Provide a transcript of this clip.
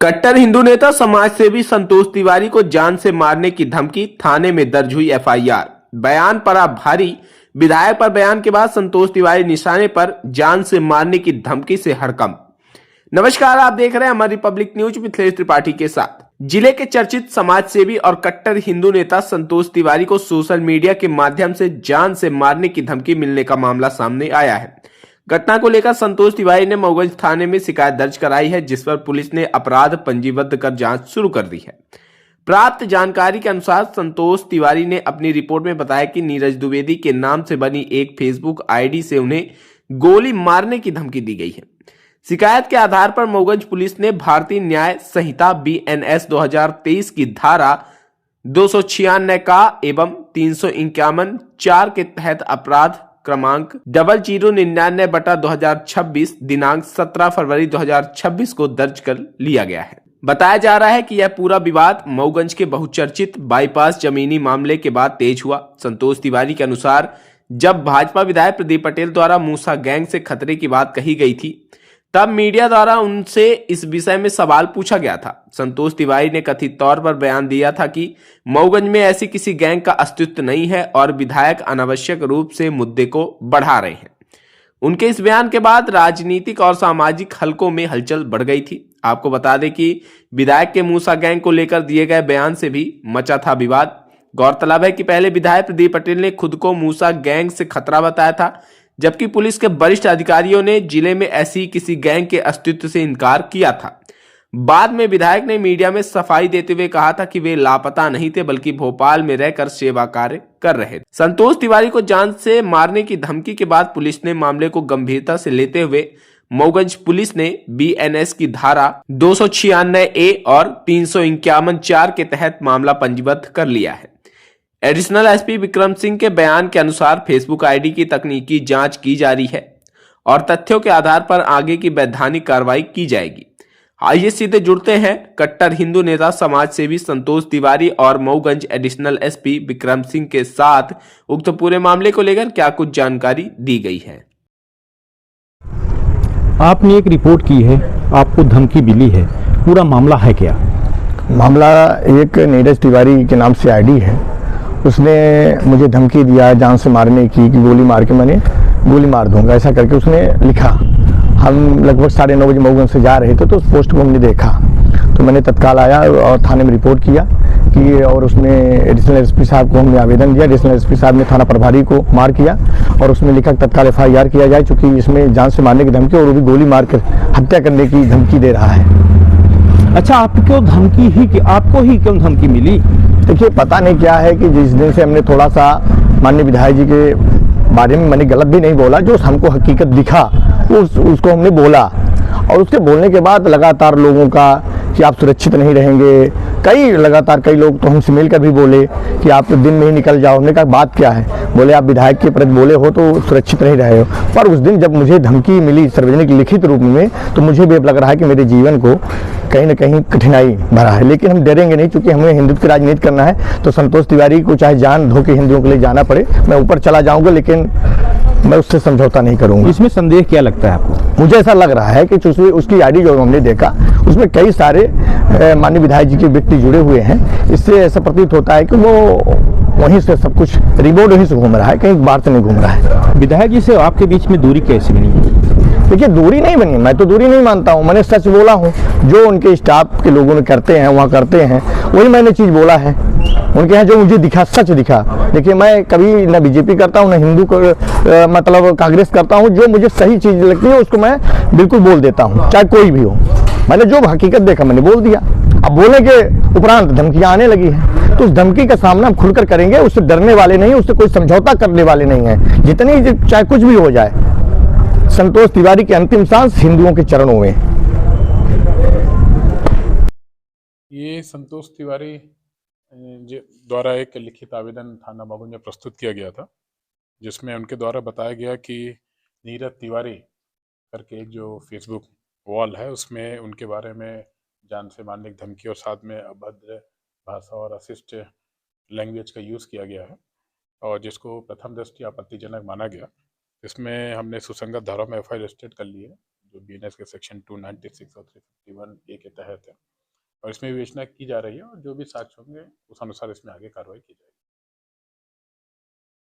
कट्टर हिंदू नेता समाज सेवी संतोष तिवारी को जान से मारने की धमकी, थाने में दर्ज हुई एफआईआर। बयान पड़ा भारी। विधायक पर बयान के बाद संतोष तिवारी निशाने पर, जान से मारने की धमकी से हड़कंप। नमस्कार, आप देख रहे हैं अमर रिपब्लिक न्यूज मिथिलेश त्रिपाठी के साथ। जिले के चर्चित समाज सेवी और कट्टर हिंदू नेता संतोष तिवारी को सोशल मीडिया के माध्यम से जान से मारने की धमकी मिलने का मामला सामने आया है। घटना को लेकर संतोष तिवारी ने मऊगंज थाने में शिकायत दर्ज कराई है, जिस पर पुलिस ने अपराध पंजीबद्ध कर जांच शुरू कर दी है। प्राप्त जानकारी के अनुसार संतोष तिवारी ने अपनी रिपोर्ट में बताया कि नीरज द्विवेदी के नाम से बनी एक फेसबुक आईडी से उन्हें गोली मारने की धमकी दी गई है। शिकायत के आधार पर मऊगंज पुलिस ने भारतीय न्याय संहिता BNS 2023 की धारा 296 का एवं 351(4) के तहत अपराध क्रमांक 0099/2026 दिनांक 17 फरवरी 2026 को दर्ज कर लिया गया है। बताया जा रहा है कि यह पूरा विवाद मऊगंज के बहुचर्चित बाईपास जमीनी मामले के बाद तेज हुआ। संतोष तिवारी के अनुसार जब भाजपा विधायक प्रदीप पटेल द्वारा मूसा गैंग से खतरे की बात कही गई थी, तब मीडिया द्वारा उनसे इस विषय में सवाल पूछा गया था। संतोष तिवारी ने कथित तौर पर बयान दिया था कि मऊगंज में ऐसी किसी गैंग का अस्तित्व नहीं है और विधायक अनावश्यक रूप से मुद्दे को बढ़ा रहे हैं। उनके इस बयान के बाद राजनीतिक और सामाजिक हलकों में हलचल बढ़ गई थी। आपको बता दें कि विधायक के मूसा गैंग को लेकर दिए गए बयान से भी मचा था विवाद। गौरतलब है कि पहले विधायक प्रदीप पटेल ने खुद को मूसा गैंग से खतरा बताया था, जबकि पुलिस के वरिष्ठ अधिकारियों ने जिले में ऐसी किसी गैंग के अस्तित्व से इनकार किया था। बाद में विधायक ने मीडिया में सफाई देते हुए कहा था कि वे लापता नहीं थे, बल्कि भोपाल में रहकर सेवा कार्य कर रहे थे। संतोष तिवारी को जान से मारने की धमकी के बाद पुलिस ने मामले को गंभीरता से लेते हुए मऊगंज पुलिस ने BNS की धारा 296A और 351(4) के तहत मामला पंजीबद्ध कर लिया है। एडिशनल SP विक्रम सिंह के बयान के अनुसार फेसबुक आईडी की तकनीकी जांच की जा रही है और तथ्यों के आधार पर आगे की वैधानिक कार्रवाई की जाएगी। आइए सीधे जुड़ते हैं कट्टर हिंदू नेता समाज सेवी संतोष तिवारी और मऊगंज एडिशनल SP विक्रम सिंह के साथ उक्त पूरे मामले को लेकर क्या कुछ जानकारी दी गई है। आपने एक रिपोर्ट की है, आपको धमकी मिली है, पूरा मामला है क्या? मामला एक नीरज तिवारी के नाम से आईडी है, उसने मुझे धमकी दिया है जान से मारने की, कि गोली मार के मैंने गोली मार दूंगा, ऐसा करके उसने लिखा। हम लगभग 9:30 बजे मऊगंज से जा रहे थे तो उस पोस्ट को हमने देखा, तो मैंने तत्काल आया और थाने में रिपोर्ट किया कि, और उसमें एडिशनल SP साहब को हमने आवेदन दिया। एडिशनल SP साहब ने थाना प्रभारी को मार किया और उसमें लिखा तत्काल FIR किया जाए, चूँकि इसमें जान से मारने की धमकी और वो भी गोली मार कर हत्या करने की धमकी दे रहा है। अच्छा, आपको धमकी ही कि आपको ही क्यों धमकी मिली? देखिए, पता नहीं क्या है कि जिस दिन से हमने थोड़ा सा माननीय विधायक जी के बारे में मैंने गलत भी नहीं बोला, जो हमको हकीकत दिखा उसको हमने बोला, और उसके बोलने के बाद लगातार लोगों का कि आप सुरक्षित नहीं रहेंगे, लगातार कई लोग तो हमसे मिलकर भी बोले कि आप तो दिन में ही निकल जाओ। हमने कहा बात क्या है? बोले आप विधायक के प्रति बोले हो तो सुरक्षित नहीं रहे हो। पर उस दिन जब मुझे धमकी मिली सार्वजनिक लिखित रूप में, तो मुझे भी अब लग रहा है कि मेरे जीवन को कहीं ना कहीं कठिनाई भरा है, लेकिन हम डरेंगे नहीं, क्योंकि हमें हिंदुत्व की राजनीति करना है। तो संतोष तिवारी को चाहे जान धो के हिंदुओं के लिए जाना पड़े, मैं ऊपर चला जाऊंगा, लेकिन मैं उससे समझौता नहीं करूंगा। इसमें संदेह क्या लगता है आपको? मुझे ऐसा लग रहा है कि उसकी आईडी जो हमने देखा उसमें कई सारे माननीय विधायक जी के व्यक्ति जुड़े हुए हैं। इससे ऐसा प्रतीत होता है कि वो वहीं से सब कुछ रिबोर्ड वहीं से घूम रहा है, कहीं बाहर से नहीं घूम रहा है। विधायक जी से आपके बीच में दूरी कैसे बनी? देखिए, दूरी नहीं बनी, मैं तो दूरी नहीं मानता हूँ, मैंने सच बोला हूँ। जो उनके स्टाफ के लोगों ने करते हैं वहाँ करते हैं, वही मैंने चीज़ बोला है। उनके यहाँ जो मुझे दिखा सच दिखा। देखिए, मैं कभी न BJP करता हूँ, न हिंदू को मतलब कांग्रेस करता हूँ। जो मुझे सही चीज़ लगती है उसको मैं बिल्कुल बोल देता हूँ, चाहे कोई भी हो। मैंने जो हकीकत देखा मैंने बोल दिया। अब बोलने के उपरांत धमकियाँ आने लगी हैं, तो उस धमकी का सामना हम खुलकर करेंगे। उससे डरने वाले नहीं, उससे कोई समझौता करने वाले नहीं हैं। जितनी चाहे कुछ भी हो जाए, संतोष तिवारी की अंतिम सांस हिंदुओं के चरणों में। ये संतोष तिवारी द्वारा एक लिखित आवेदन थाना मऊगंज में प्रस्तुत किया गया था, जिसमें उनके द्वारा बताया गया कि नीरज तिवारी करके एक जो फेसबुक वॉल है उसमें उनके बारे में जान से मारने की धमकी और साथ में अभद्र भाषा और अशिष्ट लैंग्वेज का यूज़ किया गया है, और जिसको प्रथम दृष्टया आपत्तिजनक माना गया। इसमें हमने सुसंगत धारा में FIR रजिस्टर्ड कर ली है, जो BNS के सेक्शन 296 और 351A के तहत है। और इसमें विवेचना की जा रही है और जो भी साक्ष्य होंगे उस अनुसार इसमें आगे कार्रवाई की जाएगी।